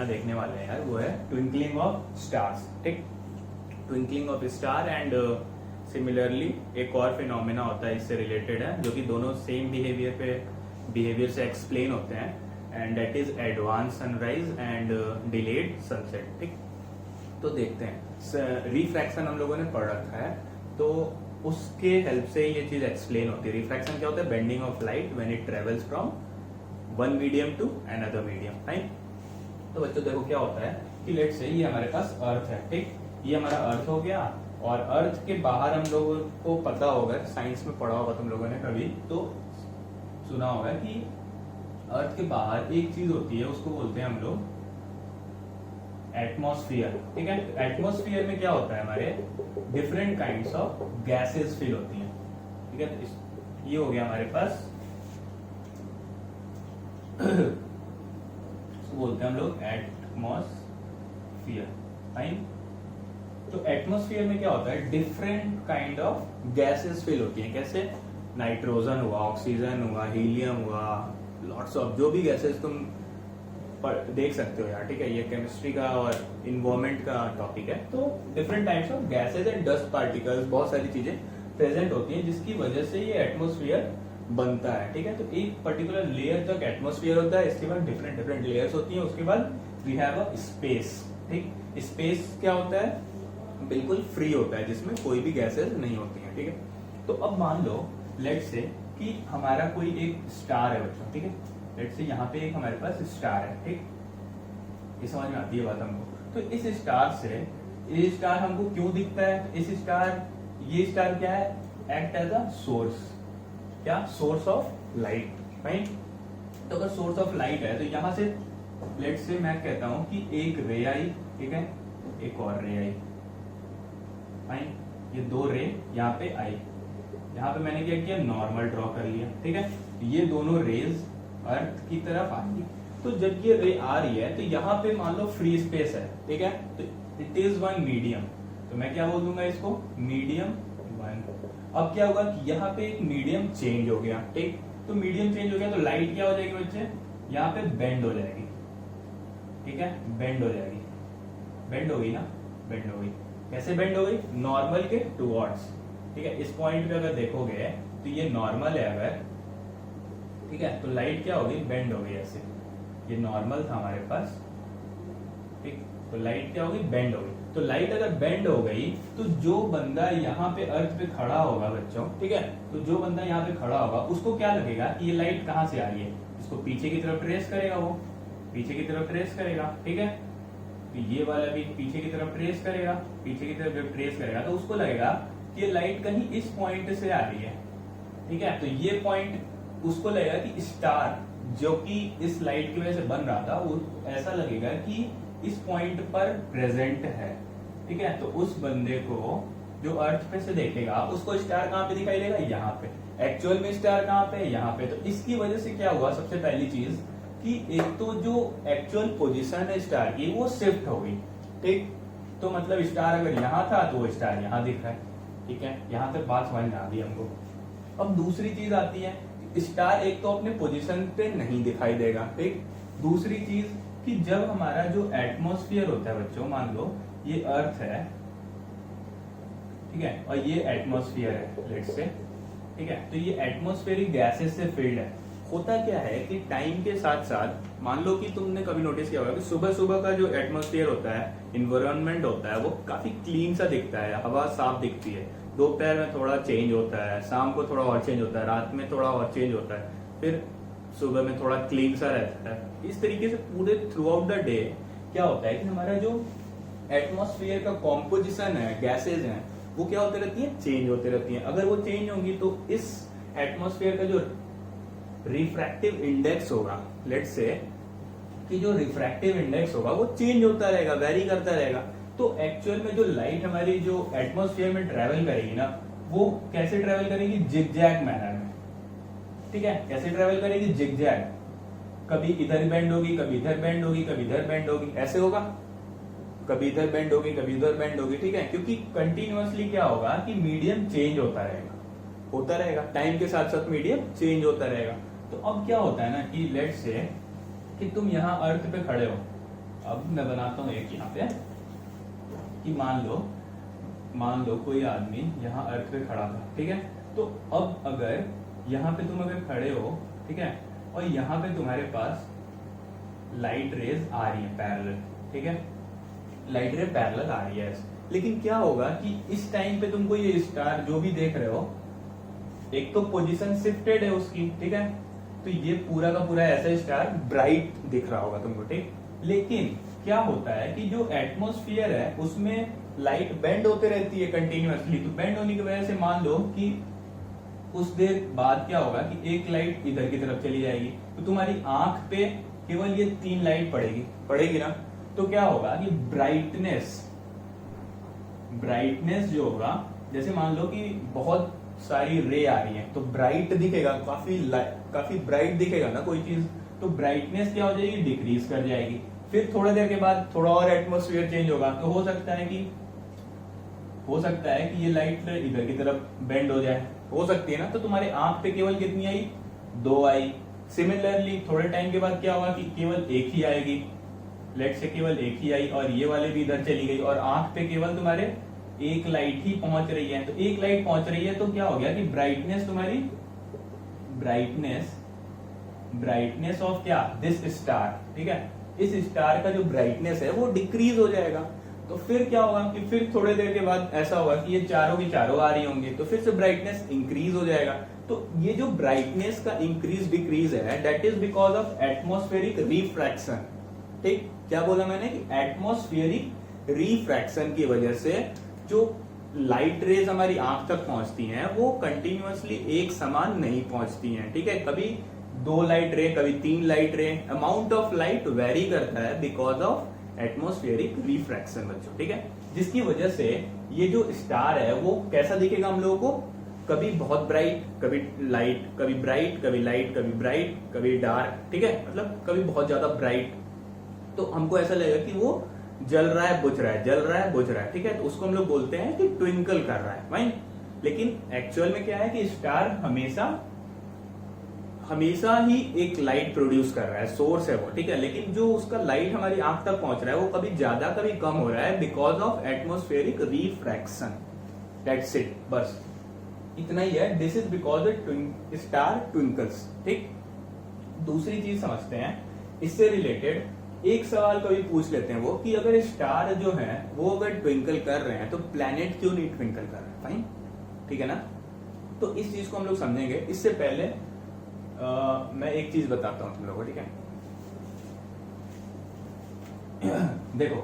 देखने वाले हैं यार, वो है ट्विंकलिंग ऑफ स्टार्स। ठीक, twinkling of star and similarly एक और फिनोमेना होता है इससे रिलेटेड है, जो कि दोनों सेम बिहेवियर से एक्सप्लेन होते हैं, and that is advance sunrise and delayed sunset. ठीक, तो देखते हैं, रिफ्रैक्शन हम लोगों ने पढ़ रखा है, तो उसके हेल्प से ये चीज एक्सप्लेन होती है। रिफ्रैक्शन क्या होता है? Bending of light when it travels from one medium to another medium. Right, तो बच्चों देखो क्या होता है कि लेट से ये हमारे पास अर्थ है। ठीक, ये हमारा अर्थ हो गया, और अर्थ के बाहर हम लोगों को पता होगा, साइंस में पढ़ा होगा तुम लोगों ने कभी तो सुना होगा कि अर्थ के बाहर एक चीज होती है, उसको बोलते हैं हम लोग एटमॉस्फेयर। ठीक है, एटमॉस्फेयर में क्या होता है? हमारे different kinds of gases fill होती हैं। ठीक है, तो ये हो गया हमारे पास बोलते हैं हम लोग एटमॉस्फेयर। फाइन, तो एटमॉस्फेयर में क्या होता है? Different kind of gases fill होती हैं। कैसे? नाइट्रोजन हुआ, ऑक्सीजन हुआ, हीलियम हुआ, लॉट्स ऑफ जो भी गैसेस तुम देख सकते हो यार। ठीक है, ये केमिस्ट्री का और इन्वायरमेंट का टॉपिक है। तो different types of gases and dust particles, बहुत सारी चीजें प्रेजेंट होती हैं जिसकी वजह से ये एटमॉस्फेयर बनता है। ठीक है, तो एक पर्टिकुलर लेयर तक एटमॉस्फेयर होता है, इसके बाद डिफरेंट डिफरेंट लेयर्स होती हैं, उसके बाद वी हैव अ स्पेस। ठीक, स्पेस क्या होता है? बिल्कुल फ्री होता है, जिसमें कोई भी गैसेस नहीं होती हैं। ठीक है, तो अब मान लो लेट से कि हमारा कोई एक स्टार है बच्चों। ठीक है, लेट से यहाँ पे एक हमारे पास स्टार है। ठीक, ये समझ में आती है बात हमको। तो इस स्टार से ये स्टार हमको क्यों दिखता है? इस स्टार, ये स्टार क्या है? Act as a source. क्या? Source of light. राइट, तो अगर सोर्स ऑफ लाइट है तो यहाँ से लेट से मैं कहता हूं कि एक रे आई, ठीक है, एक और रे आई। फाइन, ये दो रे यहाँ पे आई, यहाँ पे मैंने क्या किया? नॉर्मल ड्रॉ कर लिया। ठीक है, ये दोनों रेज अर्थ की तरफ आ रही, तो जब ये रे आ रही है तो यहाँ पे मान लो फ्री स्पेस है। ठीक है, तो इट इज वन मीडियम, तो मैं क्या बोल दूंगा इसको? Medium one. अब क्या होगा कि यहाँ पे एक मीडियम चेंज हो गया। ठीक, तो मीडियम चेंज हो गया तो लाइट क्या हो जाएगी बच्चे? यहाँ पे बेंड हो जाएगी। ठीक है, बेंड हो जाएगी, बेंड हो गई ना, बेंड हो गई। कैसे बेंड हो गई? नॉर्मल के टुवर्ड्स। ठीक है, इस पॉइंट पे अगर देखोगे तो ये नॉर्मल है अगर, ठीक है, तो लाइट क्या होगी? बेंड हो गई ऐसे। ये नॉर्मल था हमारे पास, ठीक, तो लाइट क्या होगी? बेंड हो गई। तो लाइट अगर बेंड हो गई तो जो बंदा यहाँ पे अर्थ पे खड़ा होगा बच्चों, ठीक है, तो जो बंदा यहाँ पे खड़ा होगा उसको क्या लगेगा कि ये लाइट कहाँ से आ रही है? इसको पीछे की तरफ ट्रेस करेगा, वो पीछे की तरफ ट्रेस करेगा। ठीक है, तो ये वाला भी पीछे की तरफ ट्रेस करेगा, पीछे की तरफ जब ट्रेस करेगा तो उसको लगेगा कि ये लाइट कहीं इस पॉइंट से आ रही है। ठीक है, तो ये पॉइंट उसको लगेगा कि स्टार जो कि इस लाइट की वजह से बन रहा था वो ऐसा लगेगा कि इस पॉइंट पर प्रेजेंट है। ठीक है, तो उस बंदे को जो अर्थ पे से देखेगा उसको स्टार कहाँ पे दिखाई देगा? यहाँ पे। एक्चुअल में स्टार कहाँ पे? यहाँ पे। तो इसकी वजह से क्या हुआ? सबसे पहली चीज कि एक तो जो एक्चुअल पोजीशन है स्टार की वो शिफ्ट हो गई। ठीक, तो मतलब स्टार अगर यहाँ था तो वो स्टार यहाँ दिख रहा है। ठीक है, यहाँ तक बात समझ में आ गई हमको। अब दूसरी चीज आती है, स्टार एक तो अपने पोजीशन पे नहीं दिखाई देगा। ठीक, दूसरी चीज कि जब हमारा जो एटमॉस्फेयर होता है बच्चों, मान लो ये अर्थ है, ठीक है, और ये एटमॉस्फेयर है लेट्स से, ठीक है, तो ये एटमॉस्फेरिक गैसेस से फिल्ड है। होता क्या है कि टाइम के साथ साथ मान लो कि तुमने कभी नोटिस किया होगा कि सुबह सुबह का जो एटमॉस्फेयर होता है, इन्वायरमेंट होता है, वो काफी क्लीन सा दिखता है, हवा साफ दिखती है। दोपहर में थोड़ा चेंज होता है, शाम को थोड़ा और चेंज होता है, रात में थोड़ा और चेंज होता है, फिर सुबह में थोड़ा क्लीन सा रहता है। इस तरीके से पूरे थ्रू आउट द डे क्या होता है कि हमारा जो एटमॉस्फेयर का कॉम्पोजिशन है, गैसेज हैं, वो क्या होते रहती है? चेंज होते रहती हैं। अगर वो चेंज होंगी तो इस एटमॉस्फेयर का जो रिफ्रैक्टिव इंडेक्स होगा, लेट्स से कि जो रिफ्रैक्टिव इंडेक्स होगा वो चेंज होता रहेगा, वेरी करता रहेगा। तो एक्चुअल में जो लाइट हमारी जो एटमॉस्फेयर में ट्रेवल करेगी ना, वो कैसे ट्रेवल करेगी? जिगजैग मैनर में। ठीक है, कैसे ट्रेवल करेगी? जिगजैग, कभी इधर बेंड होगी, कभी इधर बेंड होगी, कभी इधर बेंड होगी, ऐसे होगा, कभी इधर बेंड होगी, कभी इधर बेंड होगी। ठीक है, क्योंकि कंटिन्यूअसली क्या होगा कि मीडियम चेंज होता रहेगा, टाइम के साथ साथ मीडियम चेंज होता रहेगा। तो अब क्या होता है ना कि लेट्स से कि तुम यहाँ अर्थ पे खड़े हो, अब मैं बनाता हूँ एक यहाँ पे कि मान लो कोई आदमी यहाँ अर्थ पे खड़ा था, ठीक है। तो अब अगर यहाँ पे तुम अगर खड़े हो, ठीक है, और यहाँ पे तुम्हारे पास लाइट रेज आ रही है पैरेलल, ठीक है, लाइट रे पैरेलल आ रही है, लेकिन क्या होगा कि इस टाइम पे तुमको ये स्टार जो भी देख रहे हो, एक तो पोजीशन शिफ्टेड है उसकी, ठीक है, तो ये पूरा का पूरा ऐसा स्टार ब्राइट दिख रहा होगा तुमको, ठीक। लेकिन क्या होता है कि जो एटमॉस्फेयर है उसमें लाइट बेंड होते रहती है कंटिन्यूअसली, तो बेंड होने की वजह से मान लो कि कुछ देर बाद क्या होगा कि एक लाइट इधर की तरफ चली जाएगी, तो तुम्हारी आंख पे केवल ये 3 लाइट पड़ेगी ना, तो क्या होगा कि ब्राइटनेस जो होगा, जैसे मान लो कि बहुत सारी रे आ रही है तो ब्राइट दिखेगा, काफी ब्राइट दिखेगा ना कोई चीज, तो ब्राइटनेस क्या हो जाएगी, डिक्रीज कर जाएगी। फिर थोड़ा देर के बाद थोड़ा और एटमॉस्फेयर चेंज होगा, तो हो सकता है कि ये लाइट इधर की तरफ बेंड हो जाए, हो सकती है ना, तो तुम्हारे आंख पे केवल कितनी आई, 2 आई। सिमिलरली थोड़े टाइम के बाद क्या होगा कि केवल एक ही आएगी, लेट से केवल एक ही आई, और ये वाले भी इधर चली गई, और आंख पे केवल तुम्हारे एक लाइट ही पहुंच रही है। तो एक लाइट पहुंच रही है तो क्या हो गया कि ब्राइटनेस तुम्हारी ब्राइटनेस ऑफ क्या, दिस स्टार, ठीक है, इस स्टार का जो ब्राइटनेस है वो डिक्रीज हो जाएगा। तो फिर क्या होगा कि फिर थोड़ी देर के बाद ऐसा होगा कि ये चारों की चारों आ रही होंगी, तो फिर से ब्राइटनेस इंक्रीज हो जाएगा। तो ये जो ब्राइटनेस का इंक्रीज डिक्रीज है, that is because of atmospheric refraction, ठीक। क्या बोला मैंने कि एटमॉस्फेरिक रिफ्रैक्शन की वजह से जो लाइट रेज हमारी आंख तक पहुंचती हैं वो कंटिन्यूअसली एक समान नहीं पहुंचती हैं, ठीक है। कभी 2 लाइट रे, कभी 3 लाइट रे, अमाउंट ऑफ लाइट वेरी करता है बिकॉज ऑफ एटमॉस्फेरिक रिफ्रैक्शन बच्चों, ठीक है। जिसकी वजह से ये जो स्टार है वो कैसा दिखेगा हम लोगों को, कभी बहुत ब्राइट, कभी लाइट, कभी ब्राइट, कभी लाइट, कभी ब्राइट, कभी डार्क, ठीक है, मतलब कभी बहुत ज्यादा ब्राइट, तो हमको ऐसा लगेगा कि वो जल रहा है बुझ रहा है, जल रहा है बुझ रहा है, ठीक है। तो उसको हम लोग बोलते हैं कि ट्विंकल कर रहा है, फाइन। लेकिन एक्चुअल में क्या है कि स्टार हमेशा ही एक लाइट प्रोड्यूस कर रहा है, सोर्स है वो, ठीक है। लेकिन जो उसका लाइट हमारी आंख तक पहुंच रहा है वो कभी ज्यादा कभी कम हो रहा है because of atmospheric refraction, that's it, बस इतना ही है। This is because star Twinkles, ठीक। दूसरी चीज समझते हैं इससे रिलेटेड, एक सवाल कभी पूछ लेते हैं वो कि अगर स्टार जो है वो अगर ट्विंकल कर रहे हैं तो प्लैनेट क्यों नहीं ट्विंकल कर रहे हैं, फाइन, ठीक है ना। तो इस चीज को हम लोग समझेंगे। इससे पहले मैं एक चीज बताता हूं तुम लोगों को, ठीक है। देखो,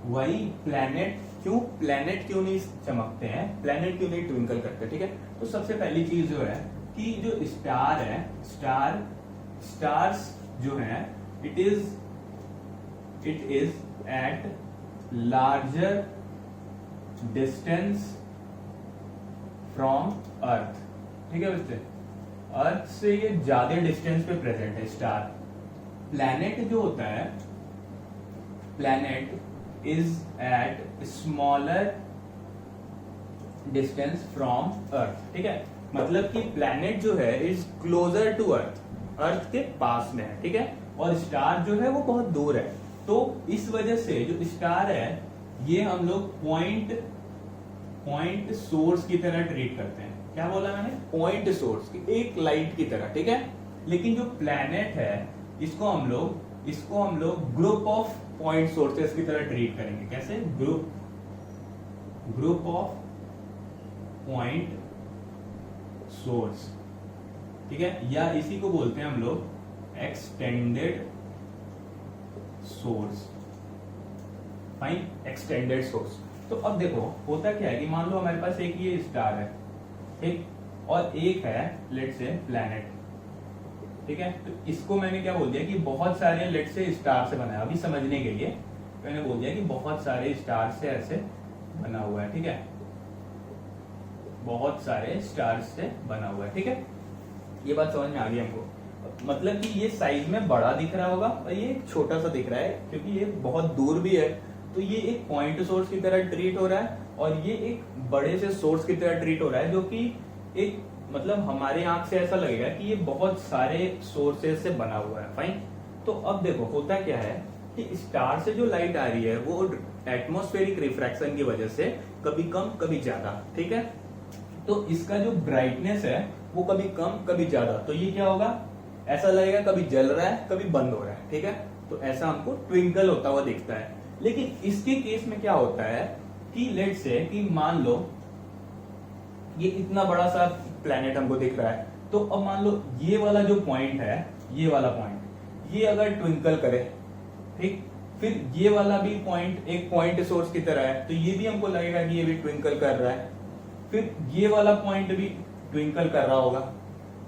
वही प्लैनेट क्यों नहीं चमकते हैं, प्लैनेट क्यों नहीं ट्विंकल करते, ठीक है। तो सबसे पहली चीज जो है कि जो स्टार है, स्टार्स जो है, it is at larger distance from earth, ठीक है बच्चे, अर्थ से ये ज्यादा डिस्टेंस पे प्रेजेंट है स्टार। प्लैनेट जो होता है, planet is at smaller distance from earth, ठीक है। मतलब कि प्लैनेट जो है is closer to earth, earth के पास में है, ठीक है, और स्टार जो है वो बहुत दूर है। तो इस वजह से जो स्टार है ये हम लोग पॉइंट सोर्स की तरह ट्रीट करते हैं। क्या बोला मैंने, पॉइंट सोर्स की, एक लाइट की तरह, ठीक है। लेकिन जो प्लैनेट है इसको हम लोग ग्रुप ऑफ पॉइंट सोर्सेस की तरह ट्रीट करेंगे। कैसे, ग्रुप ऑफ पॉइंट सोर्स, ठीक है, या इसी को बोलते हैं हम लोग extended source, fine, extended source. तो अब देखो होता क्या है कि मान लो हमारे पास एक ये स्टार है, ठीक, और एक है लेट से प्लैनेट, ठीक है। तो इसको मैंने क्या बोल दिया कि बहुत सारे लेट से स्टार से बना है, अभी समझने के लिए मैंने बोल दिया कि बहुत सारे स्टार से ऐसे बना हुआ है, ठीक है, बहुत सारे स्टार से बना हुआ है, ठीक है। ये बात समझ में आ गई हमको। मतलब कि ये साइज में बड़ा दिख रहा होगा और ये छोटा सा दिख रहा है क्योंकि ये बहुत दूर भी है, तो ये एक पॉइंट सोर्स की तरह ट्रीट हो रहा है और ये एक बड़े से सोर्स की तरह ट्रीट हो रहा है, जो कि एक मतलब हमारे आंख से ऐसा लगेगा कि ये बहुत सारे सोर्सेज से बना हुआ है, फाइन। तो अब देखो होता क्या है कि स्टार से जो लाइट आ रही है वो एटमॉस्फेरिक रिफ्रैक्शन की वजह से कभी कम कभी ज्यादा, ठीक है। तो इसका जो ब्राइटनेस है वो कभी कम कभी ज्यादा, तो ये क्या होगा, ऐसा लगेगा कभी जल रहा है कभी बंद हो रहा है, ठीक है। तो ऐसा हमको ट्विंकल होता हुआ दिखता है। लेकिन इसके केस में क्या होता है कि लेट से कि मान लो ये इतना बड़ा सा प्लेनेट हमको दिख रहा है, तो अब मान लो ये वाला जो पॉइंट है, ये वाला पॉइंट, ये अगर ट्विंकल करे, ठीक, फिर ये वाला भी पॉइंट एक पॉइंट सोर्स की तरह है, तो ये भी हमको लगेगा कि ये भी ट्विंकल कर रहा है। फिर ये वाला पॉइंट भी ट्विंकल कर रहा होगा,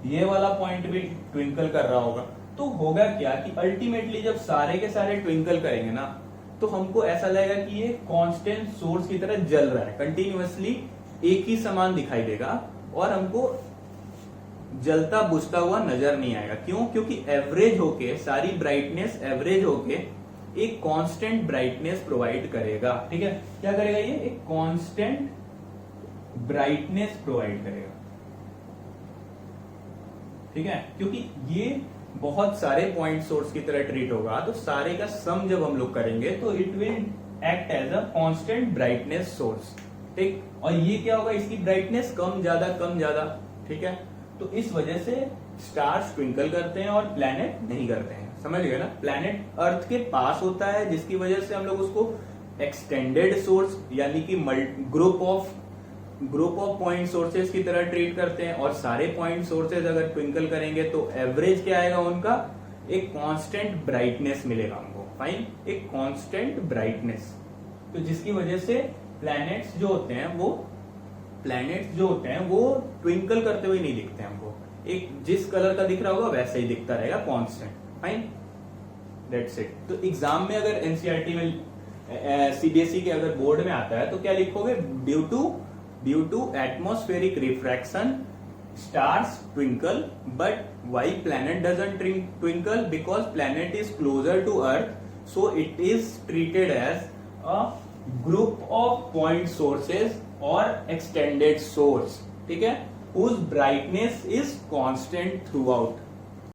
ये वाला पॉइंट भी ट्विंकल कर रहा होगा। तो होगा क्या कि अल्टीमेटली जब सारे के सारे ट्विंकल करेंगे ना, तो हमको ऐसा लगेगा कि ये कांस्टेंट सोर्स की तरह जल रहा है, कंटिन्यूअसली एक ही समान दिखाई देगा और हमको जलता बुझता हुआ नजर नहीं आएगा। क्यों? क्योंकि एवरेज होके सारी ब्राइटनेस एवरेज होके एक कांस्टेंट ब्राइटनेस प्रोवाइड करेगा, ठीक है। क्या करेगा ये? एक कांस्टेंट ब्राइटनेस प्रोवाइड करेगा, ठीक है। क्योंकि ये बहुत सारे पॉइंट सोर्स की तरह ट्रीट होगा, तो सारे का सम जब हम लोग करेंगे तो it will act as a constant brightness source, ठीक। और ये क्या होगा, इसकी ब्राइटनेस कम ज्यादा, ठीक है। तो इस वजह से स्टार्स ट्विंकल करते हैं और प्लैनेट नहीं करते हैं, समझ गए ना। प्लैनेट अर्थ के पास होता है, जिसकी वजह से हम लोग उसको एक्सटेंडेड सोर्स यानी कि ग्रुप ऑफ पॉइंट सोर्सेज की तरह ट्रीट करते हैं। और सारे पॉइंट सोर्सेज अगर ट्विंकल करेंगे तो एवरेज क्या आएगा उनका, एक कांस्टेंट ब्राइटनेस मिलेगा हमको, फाइन, एक कांस्टेंट ब्राइटनेस। तो जिसकी वजह से प्लैनेट्स जो होते हैं वो ट्विंकल करते हुए नहीं दिखते हमको, एक जिस कलर का दिख रहा होगा वैसे ही दिखता रहेगा, कांस्टेंट, फाइन, दैट्स इट। तो एग्जाम में अगर एनसीईआरटी में सीबीएसई के अगर बोर्ड में आता है तो क्या लिखोगे, due to atmospheric refraction stars twinkle, but why planet doesn't twinkle? Because planet is closer to earth, so it is treated as a group of point sources or extended source, ठीक है, whose brightness is constant throughout.